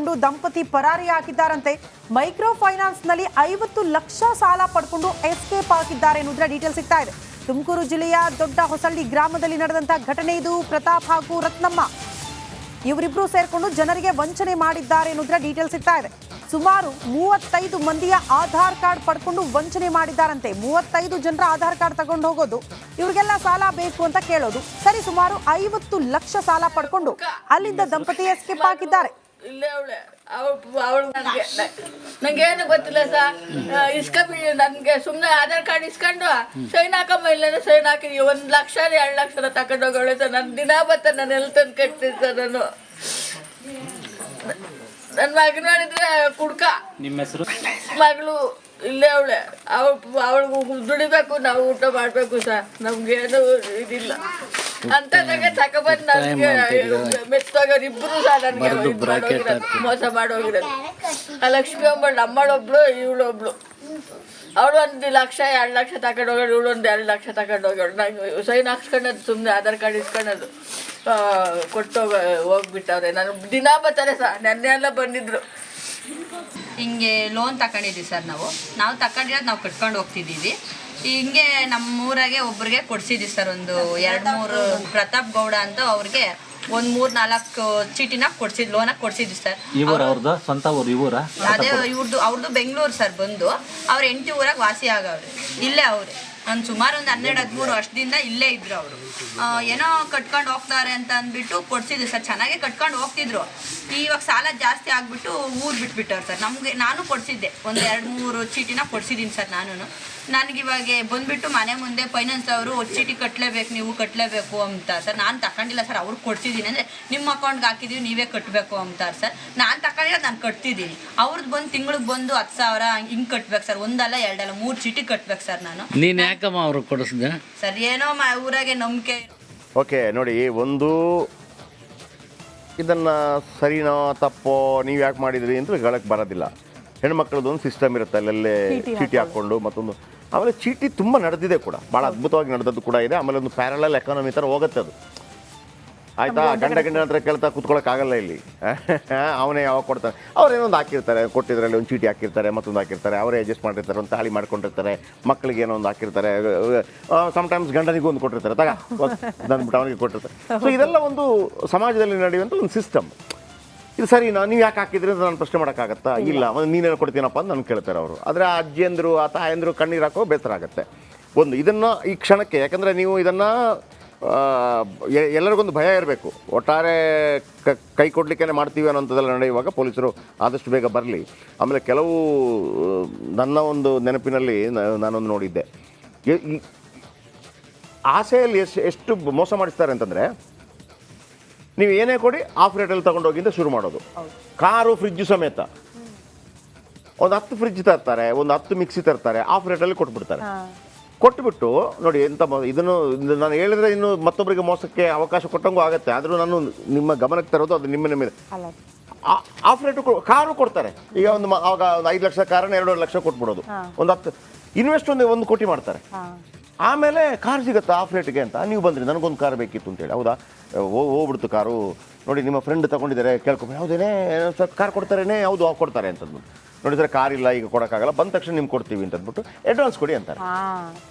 ಪಡ್ಕೊಂಡು ದಂಪತಿ ಪರಾರಿಯಾಗಿದ್ದಾರಂತೆ. Micro finance ನಲ್ಲಿ 50 ಲಕ್ಷ ಸಾಲ ಪಡ್ಕೊಂಡು ಎಸ್ಕೇಪ್ ಆಗಿದ್ದಾರೆ ಎನ್ನುವುದರ ಡೀಟೇಲ್ ಸಿಗ್ತಾ ಇದೆ. ತುಮಕೂರು ಜಿಲ್ಲೆಯ ದೊಡ್ಡ ಹೊಸಳ್ಳಿ ಗ್ರಾಮದಲ್ಲಿ ನಡೆದಂತಹ ಘಟನೆ ಇದು. ಪ್ರತಾಪ್ ಹಾಗೂ ರತ್ನಮ್ಮ ಇವರಿಬ್ರು ಸೇರ್ಕೊಂಡು ಜನರಿಗೆ ವಂಚನೆ ಮಾಡಿದ್ದಾರೆ ಎನ್ನುವುದರ ಡೀಟೇಲ್ ಸಿಗ್ತಾ ಇದೆ. ಸುಮಾರು 35 ಮಂದಿಯ ಆಧಾರ್ ಕಾರ್ಡ್ ಪಡ್ಕೊಂಡು ವಂಚನೆ ಮಾಡಿದ್ದಾರಂತೆ. 35 ಜನರ ಆಧಾರ್ ಕಾರ್ಡ್ ತಗೊಂಡು ಹೋಗೋದು, ಇವ್ರಿಗೆಲ್ಲ ಸಾಲ ಬೇಕು ಅಂತ ಕೇಳೋದು, ಸರಿ ಸುಮಾರು 50 ಲಕ್ಷ ಸಾಲ ಪಡ್ಕೊಂಡು ಅಲ್ಲಿಂದ ದಂಪತಿ ಎಸ್ಕೇಪ್ ಆಗಿದ್ದಾರೆ. ನಂಗೇನು ಗೊತ್ತಿಲ್ಲ ಸರ್, ನನ್ಗೆ ಸುಮ್ಮನೆ ಆಧಾರ್ ಕಾರ್ಡ್ ಇಸ್ಕೊಂಡು ಸೈನ್ ಹಾಕಮ್ಮ, ಇಲ್ಲ ಸೈನ್ ಹಾಕಿ 1 ಲಕ್ಷ 2 ಲಕ್ಷ ತಗೊಂಡೋಗೋಳೆ ಸರ್. ನನ್ನ ದಿನ ಬತ್ತ ನಾನು ಎಲ್ಲಿ ತಂದು ಕಟ್ತೀನಿ ಸರ್. ನಾನು ನನ್ನ ಮಗನ ಮಾಡಿದ್ರೆ ಕುಡ್ಕ, ನಿಮ್ಮ ಹೆಸರು ಮಗಳು ಇಲ್ಲೇ ಅವಳೆ, ಅವಳಿಗೆ ದುಡಿಬೇಕು, ನಾವು ಊಟ ಮಾಡ್ಬೇಕು ಸರ್. ನಮ್ಗೇನು ಇದಿಲ್ಲ ಅಂತಂದಾಗ ತಗೊಬಂದು ನನಗೆ ಮೆತ್ತೋಗೋರು ಇಬ್ರು ಸರ್. ನನಗೆ ಮೋಸ ಮಾಡೋಗಿರೋದು. ಆ ಲಕ್ಷ್ಮಿ ಒಬ್ಬಳು, ನಮ್ಮಳೊಬ್ಳು, ಇವಳೊಬ್ಳು. ಅವಳು 1 ಲಕ್ಷ 2 ಲಕ್ಷ ತಗೊಂಡು ಹೋಗೋಳು, ಇವಳು 1 2 ಲಕ್ಷ ತಗೊಂಡು ಹೋಗೋಳು. ನಂಗೆ ಸೈನ್ ಹಾಕ್ಸ್ಕೊಂಡದ್ದು ಸುಮ್ಮನೆ ಆಧಾರ್ ಕಾರ್ಡ್ ಇಸ್ಕೊಳ್ಳೋದು ಕೊಟ್ಟು ಹೋಗ್ಬಿಟ್ಟವ್ರೆ. ನಾನು ದಿನ ಬರ್ತಾರೆ ಸರ್, ನೆನ್ನೆ ಎಲ್ಲ ಬಂದಿದ್ರು. ಹಿಂಗೆ ಲೋನ್ ತಗೊಂಡಿದ್ದೀವಿ ಸರ್. ನಾವು ತಗೊಂಡಿರೋದು ನಾವು ಕಟ್ಕೊಂಡು ಹೋಗ್ತಿದ್ದೀವಿ. ಹಿಂಗೆ ನಮ್ಮೂರಾಗೆ ಒಬ್ರಿಗೆ ಕೊಡ್ಸಿದ್ದೀವಿ ಸರ್. ಒಂದು 2-3 ಪ್ರತಾಪ್ ಗೌಡ ಅಂತ ಅವ್ರಿಗೆ ಒಂದು 3-4 ಚೀಟಿನ ಕೊಡ್ಸಿದ್, ಲೋನಾಗಿ ಕೊಡ್ಸಿದ್ವಿ ಸರ್. ಸ್ವಂತ ಊರು ಇವರ ಅದೇ ಅವ್ರದ್ದು ಬೆಂಗಳೂರು ಸರ್. ಬಂದು ಅವ್ರ 8 ಊರಾಗ ವಾಸಿ ಆಗವ್ರೆ. ಇಲ್ಲೇ ಅವ್ರೆ ಒಂದು ಸುಮಾರು ಒಂದು 12-13 ವರ್ಷದಿಂದ ಇಲ್ಲೇ ಇದ್ರು. ಅವರು ಏನೋ ಕಟ್ಕೊಂಡು ಹೋಗ್ತಾರೆ ಅಂತ ಅಂದ್ಬಿಟ್ಟು ಕೊಡ್ಸಿದ್ರು ಸರ್. ಚೆನ್ನಾಗೆ ಕಟ್ಕೊಂಡು ಹೋಗ್ತಿದ್ರು. ಇವಾಗ ಸಾಲ ಜಾಸ್ತಿ ಆಗ್ಬಿಟ್ಟು ಊರು ಬಿಟ್ಬಿಟ್ಟವ್ರು ಸರ್. ನಾನು ಕೊಡ್ಸಿದ್ದೆ ಒಂದು 2-3 ಚೀಟಿನ ಕೊಡ್ಸಿದ್ದೀನಿ ಸರ್. ನನಗಿವಾಗ ಬಂದ್ಬಿಟ್ಟು ಮನೆ ಮುಂದೆ ಫೈನಾನ್ಸ್ ಅವರು ಚೀಟಿ ಕಟ್ಟಲೇಬೇಕು, ನೀವು ಕಟ್ಟಲೇಬೇಕು ಅಂತ ಸರ್. ನಾನು ತಗೊಂಡಿಲ್ಲ ಸರ್, ಅವ್ರಿಗೆ ಕೊಡ್ಸಿದ್ದೀನಿ. ಅಂದರೆ ನಿಮ್ಮ ಅಕೌಂಟ್ಗೆ ಹಾಕಿದ್ದೀವಿ, ನೀವೇ ಕಟ್ಟಬೇಕು ಅಂತಾರೆ ಸರ್. ನಾನು ತಗೊಂಡಿರೋದು ನಾನು ಕಟ್ತಿದ್ದೀನಿ. ಅವ್ರದ್ದು ಬಂದು ತಿಂಗಳಿಗೆ ಬಂದು 10,000 ಹಿಂಗೆ ಕಟ್ಬೇಕು ಸರ್. 1 ಅಲ್ಲ 2 ಅಲ್ಲ 3 ಚೀಟಿ ಕಟ್ಬೇಕು ಸರ್. ನೀನು ಯಾಕಮ್ಮ ಅವ್ರಿಗೆ ಕೊಡಿಸಿದೆ ಸರ್? ಏನೋ ಊರಾಗೆ ನಂಬಿಕೆ. ಓಕೆ ನೋಡಿ, ಒಂದು ಇದನ್ನು ಸರಿನೋ ತಪ್ಪೋ ನೀವು ಯಾಕೆ ಮಾಡಿದ್ರಿ ಅಂತ ಹೇಳಕ್ಕೆ ಬರೋದಿಲ್ಲ. ಹೆಣ್ಮಕ್ಳದ್ದು ಒಂದು ಸಿಸ್ಟಮ್ ಇರುತ್ತೆ, ಅಲ್ಲಲ್ಲೇ ಚೀಟಿ ಹಾಕ್ಕೊಂಡು ಮತ್ತೊಂದು. ಆಮೇಲೆ ಚೀಟಿ ತುಂಬ ನಡೆದಿದೆ ಕೂಡ, ಭಾಳ ಅದ್ಭುತವಾಗಿ ನಡೆದದ್ದು ಕೂಡ ಇದೆ. ಆಮೇಲೆ ಒಂದು ಪ್ಯಾರಲಲ್ ಎಕಾನಮಿ ಥರ ಹೋಗುತ್ತೆ ಅದು. ಆಯಿತಾ, ಗಂಡ ಹತ್ರ ಕೇಳ್ತಾ ಕೂತ್ಕೊಳ್ಳೋಕ್ಕಾಗಲ್ಲ ಇಲ್ಲಿ. ಅವನೇ ಯಾವಾಗ ಕೊಡ್ತಾನೆ, ಅವ್ರೇನೊಂದು ಹಾಕಿರ್ತಾರೆ, ಕೊಟ್ಟಿದ್ರಲ್ಲಿ ಒಂದು ಚೀಟಿ ಹಾಕಿರ್ತಾರೆ, ಮತ್ತೊಂದು ಹಾಕಿರ್ತಾರೆ, ಅವರೇ ಅಡ್ಜಸ್ಟ್ ಮಾಡಿರ್ತಾರೆ, ಒಂದು ತಾಳಿ ಮಾಡ್ಕೊಂಡಿರ್ತಾರೆ, ಮಕ್ಕಳಿಗೆ ಏನೋ ಒಂದು ಹಾಕಿರ್ತಾರೆ, ಸಮ್ಟೈಮ್ಸ್ ಗಂಡನಿಗೂ ಒಂದು ಕೊಟ್ಟಿರ್ತಾರೆ, ಅಂದ್ಬಿಟ್ಟು ಅವನಿಗೆ ಕೊಟ್ಟಿರ್ತಾರೆ. ಸೊ ಇದೆಲ್ಲ ಒಂದು ಸಮಾಜದಲ್ಲಿ ನಡೆಯುವಂಥ ಒಂದು ಸಿಸ್ಟಮ್. ಇದು ಸರಿ, ನೀವು ಯಾಕೆ ಹಾಕಿದ್ರಿ ಅಂತ ನಾನು ಪ್ರಶ್ನೆ ಮಾಡೋಕ್ಕಾಗತ್ತಾ? ಇಲ್ಲ, ನೀನೇನು ಕೊಡ್ತೀನಪ್ಪ ಅಂತ ನಾನು ಕೇಳ್ತಾರೆ ಅವರು. ಆದರೆ ಆ ಅಜ್ಜಿಯಂದರು ಆ ತಾಯಂದರು ಕಣ್ಣೀರು ಹಾಕೋ ಬೇಸರ ಆಗುತ್ತೆ. ಒಂದು ಇದನ್ನು ಈ ಕ್ಷಣಕ್ಕೆ, ಯಾಕಂದರೆ ನೀವು ಇದನ್ನು ಎಲ್ಲರಿಗೊಂದು ಭಯ ಇರಬೇಕು. ಒಟ್ಟಾರೆ ಕೈ ಕೊಡಲಿಕ್ಕೆ ಮಾಡ್ತೀವಿ ಅನ್ನೋಂಥದ್ದೆಲ್ಲ ನಡೆಯುವಾಗ ಪೊಲೀಸರು ಆದಷ್ಟು ಬೇಗ ಬರಲಿ. ಆಮೇಲೆ ಕೆಲವು ನನ್ನ ಒಂದು ನೆನಪಿನಲ್ಲಿ ನಾನೊಂದು ನೋಡಿದ್ದೆ, ಆಸೆಯಲ್ಲಿ ಎಷ್ಟು ಮೋಸ ಮಾಡಿಸ್ತಾರೆ ಅಂತಂದರೆ, ನೀವು ಏನೇ ಕೊಡಿ ಆಫ್ ರೇಟಲ್ಲಿ ತೊಗೊಂಡೋಗಿಂದ ಶುರು ಮಾಡೋದು. ಕಾರು ಫ್ರಿಜ್ಜು ಸಮೇತ ಒಂದು 10 ಫ್ರಿಜ್ ತರ್ತಾರೆ, ಒಂದು 10 ಮಿಕ್ಸಿ ತರ್ತಾರೆ, ಆಫ್ ರೇಟಲ್ಲಿ ಕೊಟ್ಬಿಡ್ತಾರೆ. ಕೊಟ್ಟುಬಿಟ್ಟು ನೋಡಿ, ಎಂತ ಇದನ್ನು ನಾನು ಹೇಳಿದ್ರೆ ಇನ್ನು ಮತ್ತೊಬ್ಬರಿಗೆ ಮೋಸಕ್ಕೆ ಅವಕಾಶ ಕೊಟ್ಟಂಗೂ ಆಗುತ್ತೆ. ಆದರೂ ನಾನು ನಿಮ್ಮ ಗಮನಕ್ಕೆ ತರೋದು ಅದು ನಿಮ್ಮ ಮೇಲೆ. ಆಫ್ ರೇಟು ಕಾರು ಕೊಡ್ತಾರೆ. ಈಗ ಆವಾಗ ಒಂದು 5 ಲಕ್ಷ ಕಾರನ್ನು 2.5 ಲಕ್ಷ ಕೊಟ್ಬಿಡೋದು. ಒಂದು 10 ಇನ್ವೆಸ್ಟ್ 1 ಕೋಟಿ ಮಾಡ್ತಾರೆ. ಆಮೇಲೆ ಕಾರ್ ಸಿಗುತ್ತೆ ಆಫ್ ರೇಟ್ಗೆ ಅಂತ. ನೀವು ಬಂದ್ರಿ, ನನಗೊಂದು ಕಾರ್ ಬೇಕಿತ್ತು ಅಂತೇಳಿ. ಹೌದಾ, ಹೋಗ್ಬಿಡ್ತು ಕಾರು. ನೋಡಿ ನಿಮ್ಮ ಫ್ರೆಂಡ್ ತಗೊಂಡಿದ್ದಾರೆ, ಕೇಳ್ಕೊಂಡು ಯಾವುದೇನೇ ಸರ್ ಕಾರ್ ಕೊಡ್ತಾರೇನೆ, ಯಾವುದು ಕೊಡ್ತಾರೆ ಅಂತಂದ್ಬಿಟ್ಟು. ನೋಡಿ ಸರ್ ಕಾರ್ ಇಲ್ಲ, ಈಗ ಕೊಡೋಕ್ಕಾಗಲ್ಲ, ಬಂದ ತಕ್ಷಣ ನಿಮ್ಗೆ ಕೊಡ್ತೀವಿ ಅಂತಂದ್ಬಿಟ್ಟು ಅಡ್ವಾನ್ಸ್ ಕೊಡಿ ಅಂತಾರೆ.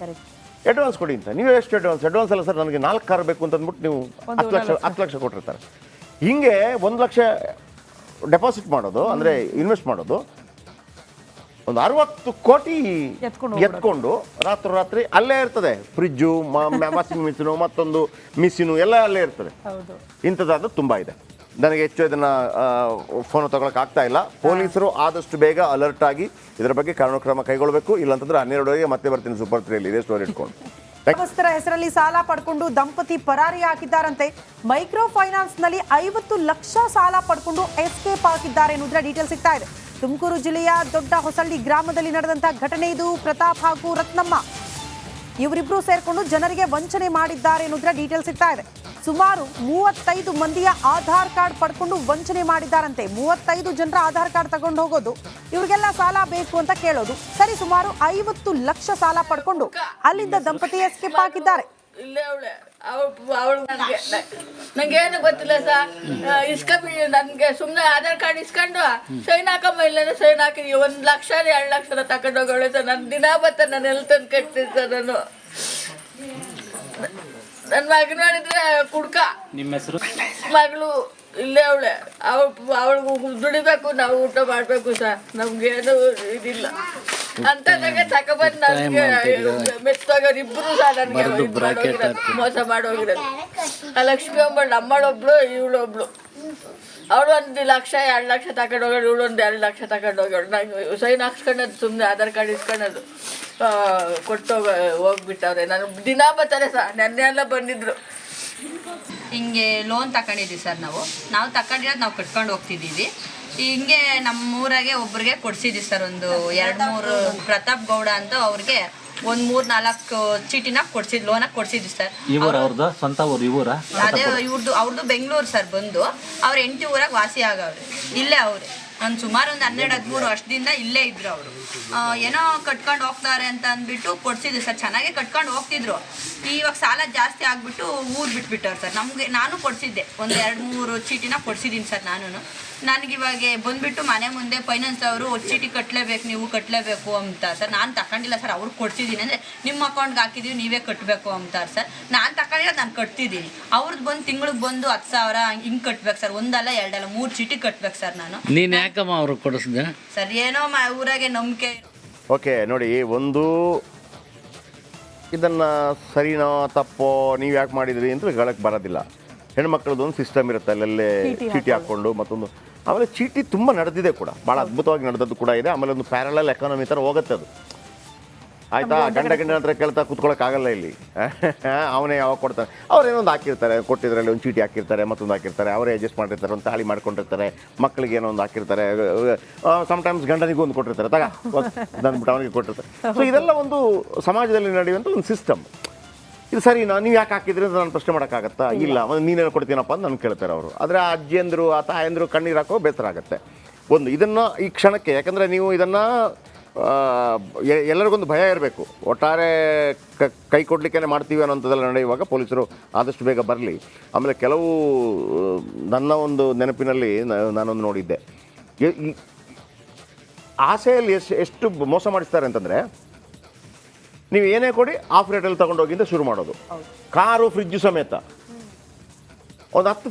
ಅಡ್ವಾನ್ಸ್ ಕೊಡಿ ಅಂತ. ನೀವು ಎಷ್ಟು ಅಡ್ವಾನ್ಸ್ ಅಲ್ಲ ಸರ್, ನನಗೆ 4 ಕಾರ್ ಬೇಕು ಅಂತಂದ್ಬಿಟ್ಟು ನೀವು 10 ಲಕ್ಷ ಕೊಟ್ಟಿರ್ತಾರೆ. ಹೀಗೆ 1 ಲಕ್ಷ ಡೆಪಾಸಿಟ್ ಮಾಡೋದು, ಅಂದರೆ ಇನ್ವೆಸ್ಟ್ ಮಾಡೋದು, ಒಂದು 60 ಕೋಟಿ ಎತ್ಕೊಂಡು ರಾತ್ರಿ ಅಲ್ಲೇ ಇರ್ತದೆ. ಫ್ರಿಜ್ಜು, ವಾಷಿಂಗ್ ಮಿಷಿನು, ಮತ್ತೊಂದು ಮಿಷಿನು ಎಲ್ಲ ಅಲ್ಲೇ ಇರ್ತದೆ. ಇಂಥದ್ದಾದ ತುಂಬ ಇದೆ. ನನಗೆ ಹೆಚ್ಚು ಇದನ್ನು ಫೋನ್ ತಗೊಳಕ್ಕೆ ಆಗ್ತಾ ಇಲ್ಲ. ಪೊಲೀಸರು ಆದಷ್ಟು ಬೇಗ ಅಲರ್ಟ್ ಆಗಿ ಇದರ ಬಗ್ಗೆ ಕಾನೂನು ಕೈಗೊಳ್ಳಬೇಕು. ಇಲ್ಲಾಂತಂದ್ರೆ 12 ಮತ್ತೆ ಬರ್ತೀನಿ ಸೂಪರ್ 3 ಇದೇ ಸ್ಟೋರಿ ಇಟ್ಕೊಂಡು. ಹೆಸರಲ್ಲಿ ಸಾಲ ಪಡ್ಕೊಂಡು ದಂಪತಿ ಪರಾರಿಯಾಗಿದ್ದಾರಂತೆ. ಮೈಕ್ರೋ ಫೈನಾನ್ಸ್ ನಲ್ಲಿ 50 ಲಕ್ಷ ಸಾಲ ಪಡ್ಕೊಂಡು ಎಸ್ಕೇಪ್ ಆಗಿದ್ದಾರೆ ಎನ್ನುವುದರ ಡೀಟೇಲ್ ಸಿಗ್ತಾ ಇದೆ. ತುಮಕೂರು ಜಿಲ್ಲೆಯ ದೊಡ್ಡ ಹೊಸಳ್ಳಿ ಗ್ರಾಮದಲ್ಲಿ ನಡೆದಂತಹ ಘಟನೆ ಇದು. ಪ್ರತಾಪ್ ಹಾಗೂ ರತ್ನಮ್ಮ ಇವರಿಬ್ರು ಸೇರ್ಕೊಂಡು ಜನರಿಗೆ ವಂಚನೆ ಮಾಡಿದ್ದಾರೆ ಎನ್ನುವುದರ ಡೀಟೇಲ್ ಸಿಗ್ತಾ ಇದೆ. ಸುಮಾರು 35 ಮಂದಿಯ ಆಧಾರ್ ಕಾರ್ಡ್ ಪಡ್ಕೊಂಡು ವಂಚನೆ ಮಾಡಿದ್ದಾರಂತೆ. 35 ಜನರ ಆಧಾರ್ ಕಾರ್ಡ್ ತಗೊಂಡು ಹೋಗೋದು, ಇವ್ರಿಗೆಲ್ಲ ಸಾಲ ಬೇಕು ಅಂತ ಕೇಳೋದು, ಸರಿ ಸುಮಾರು 50 ಲಕ್ಷ ಸಾಲ ಪಡ್ಕೊಂಡು ಅಲ್ಲಿಂದ ದಂಪತಿ ಎಸ್ಕೇಪ್ ಆಗಿದ್ದಾರೆ. ಅವಳು ನಂಗೇನು ಗೊತ್ತಿಲ್ಲ ಸರ್ ಇಸ್ಕೊಂಬಿ ನನಗೆ ಸುಮ್ಮನೆ ಆಧಾರ್ ಕಾರ್ಡ್ ಇಸ್ಕೊಂಡು ಸೈನ್ ಹಾಕಮ್ಮ ಇಲ್ಲ ಸೈನ್ ಹಾಕಿದೀವಿ 1 ಲಕ್ಷ 2 ಲಕ್ಷ ತಗೊಂಡೋಗಳೆ ಸರ್ ನನ್ನ ದಿನ ಬತ್ತ ನಾನು ಎಲ್ಲಿ ತಂದು ಕಟ್ತೀನಿ ಸರ್ ನಾನು ನನ್ನ ಮಗನ ಮಾಡಿದ್ರೆ ಕುಡ್ಕ ನಿಮ್ಮ ಹೆಸರು ಮಗಳು ಇಲ್ಲೇ ಅವಳಿಗೂ ದುಡಿಬೇಕು ನಾವು ಊಟ ಮಾಡಬೇಕು ಸರ್ ನಮ್ಗೇನು ಇದಿಲ್ಲ ಅಂತದಾಗ ತಗೊಬಂದು ನನಗೆ ಮೆತ್ತೋಗೋರು ಇಬ್ಬರು ಸಹ ನನಗೆ ಮೋಸ ಮಾಡೋಗಿರೋದು ಆ ಲಕ್ಷ್ಮಿ ಒಬ್ಬಳು ನಮ್ಮಳೊಬ್ಳು ಇವಳೊಬ್ಳು ಅವಳು 1 ಲಕ್ಷ 2 ಲಕ್ಷ ತಗೊಂಡು ಹೋಗೋಳು ಇವಳು 2 ಲಕ್ಷ ತಗೊಂಡು ಹೋಗೋಳು ನಂಗೆ ಸೈನ್ ಹಾಕ್ಸ್ಕೊಳ್ಳೋದು ಸುಮ್ಮನೆ ಆಧಾರ್ ಕಾರ್ಡ್ ಇಸ್ಕೊಳ್ಳೋದು ಕೊಟ್ಟು ಹೋಗ್ಬಿಟ್ಟವ್ರೆ ನಾನು ದಿನ ಬರ್ತಾರೆ ಸರ್ ನೆನ್ನೆ ಎಲ್ಲ ಬಂದಿದ್ರು ಹಿಂಗೆ ಲೋನ್ ತಗೊಂಡಿದ್ದೀವಿ ಸರ್ ನಾವು ತಗೊಂಡಿರೋದು ನಾವು ಕಟ್ಕೊಂಡು ಹೋಗ್ತಿದ್ದೀವಿ ಹಿಂಗೆ ನಮ್ಮೂರಾಗೆ ಒಬ್ರಿಗೆ ಕೊಡ್ಸಿದ್ದೀವಿ ಸರ್ ಒಂದು 2-3 ಪ್ರತಾಪ್ ಗೌಡ ಅಂತ ಅವ್ರಿಗೆ 1-3-4 ಚೀಟಿನ ಲೋನಾಗಿ ಕೊಡ್ಸಿದ್ವಿ ಸರ್. ಇವರ ಅವ್ರದ್ದು ಸ್ವಂತ ಊರು ಇವರ ಅದೇ ಅವ್ರದ್ದು ಬೆಂಗಳೂರು ಸರ್. ಬಂದು ಅವ್ರ ಹೆಂಡತಿ ಊರಾಗ ವಾಸಿ ಆಗವ್ರೆ, ಇಲ್ಲೇ ಅವ್ರೆ. ಒಂದು ಸುಮಾರು ಒಂದು 12-13 ವರ್ಷದಿಂದ ಇಲ್ಲೇ ಇದ್ರು ಅವರು. ಏನೋ ಕಟ್ಕೊಂಡು ಹೋಗ್ತಾರೆ ಅಂತ ಅಂದ್ಬಿಟ್ಟು ಕೊಡ್ಸಿದ್ವಿ ಸರ್. ಚೆನ್ನಾಗೇ ಕಟ್ಕೊಂಡು ಹೋಗ್ತಿದ್ರು. ಇವಾಗ ಸಾಲ ಜಾಸ್ತಿ ಆಗಿಬಿಟ್ಟು ಊರು ಬಿಟ್ಬಿಟ್ಟವ್ರು ಸರ್. ನಾನು ಕೊಡ್ಸಿದ್ದೆ ಒಂದು 2-3 ಚೀಟಿನ ಕೊಡ್ಸಿದ್ದೀನಿ ಸರ್. ನನಗಿವಾಗ ಬಂದುಬಿಟ್ಟು ಮನೆ ಮುಂದೆ ಫೈನಾನ್ಸ್ ಅವರು ಚೀಟಿ ಕಟ್ಟಲೇಬೇಕು, ನೀವು ಕಟ್ಟಲೇಬೇಕು ಅಂತಾರೆ ಸರ್. ನಾನು ತಗೊಂಡಿಲ್ಲ ಸರ್, ಅವ್ರಿಗೆ ಕೊಡ್ಸಿದ್ದೀನಿ. ಅಂದರೆ ನಿಮ್ಮ ಅಕೌಂಟ್ಗೆ ಹಾಕಿದ್ದೀವಿ, ನೀವೇ ಕಟ್ಟಬೇಕು ಅಂತಾರೆ ಸರ್. ನಾನು ತಗೊಂಡಿಲ್ಲ, ನಾನು ಕಟ್ತಿದ್ದೀನಿ. ಅವ್ರದ್ದು ಬಂದು ತಿಂಗಳಿಗೆ ಬಂದು 10,000 ಹಿಂಗೆ ಕಟ್ಬೇಕು ಸರ್. 1 ಅಲ್ಲ 2 ಅಲ್ಲ 3 ಚೀಟಿ ಕಟ್ಬೇಕು ಸರ್ ನಾನು. ನೀನು ಯಾಕಮ್ಮ ಅವ್ರಿಗೆ ಕೊಡಿಸ್ದೆ ಸರ್? ಏನೋ ಊರಾಗೆ ನಂಬಿಕೆ. ಓಕೆ ನೋಡಿ, ಒಂದು ಇದನ್ನು ಸರಿನೋ ತಪ್ಪೋ ನೀವು ಯಾಕೆ ಮಾಡಿದ್ರಿ ಅಂತ ಹೇಳಕ್ಕೆ ಬರೋದಿಲ್ಲ. ಹೆಣ್ಮಕ್ಳದ್ದು ಒಂದು ಸಿಸ್ಟಮ್ ಇರುತ್ತೆ, ಅಲ್ಲಲ್ಲೇ ಚೀಟಿ ಹಾಕ್ಕೊಂಡು ಮತ್ತೊಂದು. ಆಮೇಲೆ ಚೀಟಿ ತುಂಬ ನಡೆದಿದೆ ಕೂಡ, ಭಾಳ ಅದ್ಭುತವಾಗಿ ನಡೆದದ್ದು ಕೂಡ ಇದೆ. ಆಮೇಲೆ ಒಂದು ಪ್ಯಾರಲಲ್ ಎಕಾನಮಿ ಥರ ಹೋಗುತ್ತೆ ಅದು. ಆಯಿತಾ? ಗಂಡ ಹತ್ರ ಕೇಳ್ತಾ ಕೂತ್ಕೊಳ್ಳೋಕ್ಕಾಗಲ್ಲ ಇಲ್ಲಿ. ಅವನೇ ಯಾವಾಗ ಕೊಡ್ತಾರೆ, ಅವ್ರೇನೊಂದು ಹಾಕಿರ್ತಾರೆ, ಕೊಟ್ಟಿದ್ರಲ್ಲಿ ಒಂದು ಚೀಟಿ ಹಾಕಿರ್ತಾರೆ, ಮತ್ತೊಂದು ಹಾಕಿರ್ತಾರೆ, ಅವರೇ ಅಡ್ಜಸ್ಟ್ ಮಾಡಿರ್ತಾರೆ, ಒಂದು ತಾಳಿ ಮಾಡ್ಕೊಂಡಿರ್ತಾರೆ, ಮಕ್ಕಳಿಗೆ ಏನೋ ಒಂದು ಹಾಕಿರ್ತಾರೆ, ಸಮ್ಟೈಮ್ಸ್ ಗಂಡನಿಗೂ ಒಂದು ಕೊಟ್ಟಿರ್ತಾರೆ, ಅಂದ್ಬಿಟ್ಟು ಅವನಿಗೆ ಕೊಟ್ಟಿರ್ತಾರೆ. ಸೊ ಇದೆಲ್ಲ ಒಂದು ಸಮಾಜದಲ್ಲಿ ನಡೆಯುವಂಥ ಒಂದು ಸಿಸ್ಟಮ್. ಇದು ಸರಿ, ನೀವು ಯಾಕೆ ಹಾಕಿದ್ರಿ ಅಂತ ನಾನು ಪ್ರಶ್ನೆ ಮಾಡೋಕ್ಕಾಗತ್ತಾ? ಇಲ್ಲ, ನೀನೇನು ಕೊಡ್ತೀನಪ್ಪ ಅಂತ ನಾನು ಕೇಳ್ತಾರೆ ಅವರು. ಆದರೆ ಆ ಅಜ್ಜಿಯಂದರು ಆ ತಾಯಂದರು ಕಣ್ಣೀರು ಹಾಕೋ ಬೇಸರ ಆಗುತ್ತೆ. ಒಂದು ಇದನ್ನು ಈ ಕ್ಷಣಕ್ಕೆ, ಯಾಕಂದರೆ ನೀವು ಇದನ್ನು ಎಲ್ಲರಿಗೊಂದು ಭಯ ಇರಬೇಕು. ಒಟ್ಟಾರೆ ಕೈ ಕೊಡಲಿಕ್ಕೆ ಮಾಡ್ತೀವಿ ಅನ್ನೋಂಥದ್ದೆಲ್ಲ ನಡೆಯುವಾಗ ಪೊಲೀಸರು ಆದಷ್ಟು ಬೇಗ ಬರಲಿ. ಆಮೇಲೆ ಕೆಲವು ನನ್ನ ಒಂದು ನೆನಪಿನಲ್ಲಿ ನಾನೊಂದು ನೋಡಿದ್ದೆ, ಆಸೆಯಲ್ಲಿ ಎಷ್ಟು ಮೋಸ ಮಾಡಿಸ್ತಾರೆ ಅಂತಂದರೆ, ನೀವು ಏನೇ ಕೊಡಿ ಆಫ್ ರೇಟಲ್ಲಿ ತೊಗೊಂಡೋಗಿಂದ ಶುರು ಮಾಡೋದು. ಕಾರು ಫ್ರಿಜ್ಜು ಸಮೇತ ಒಂದು 10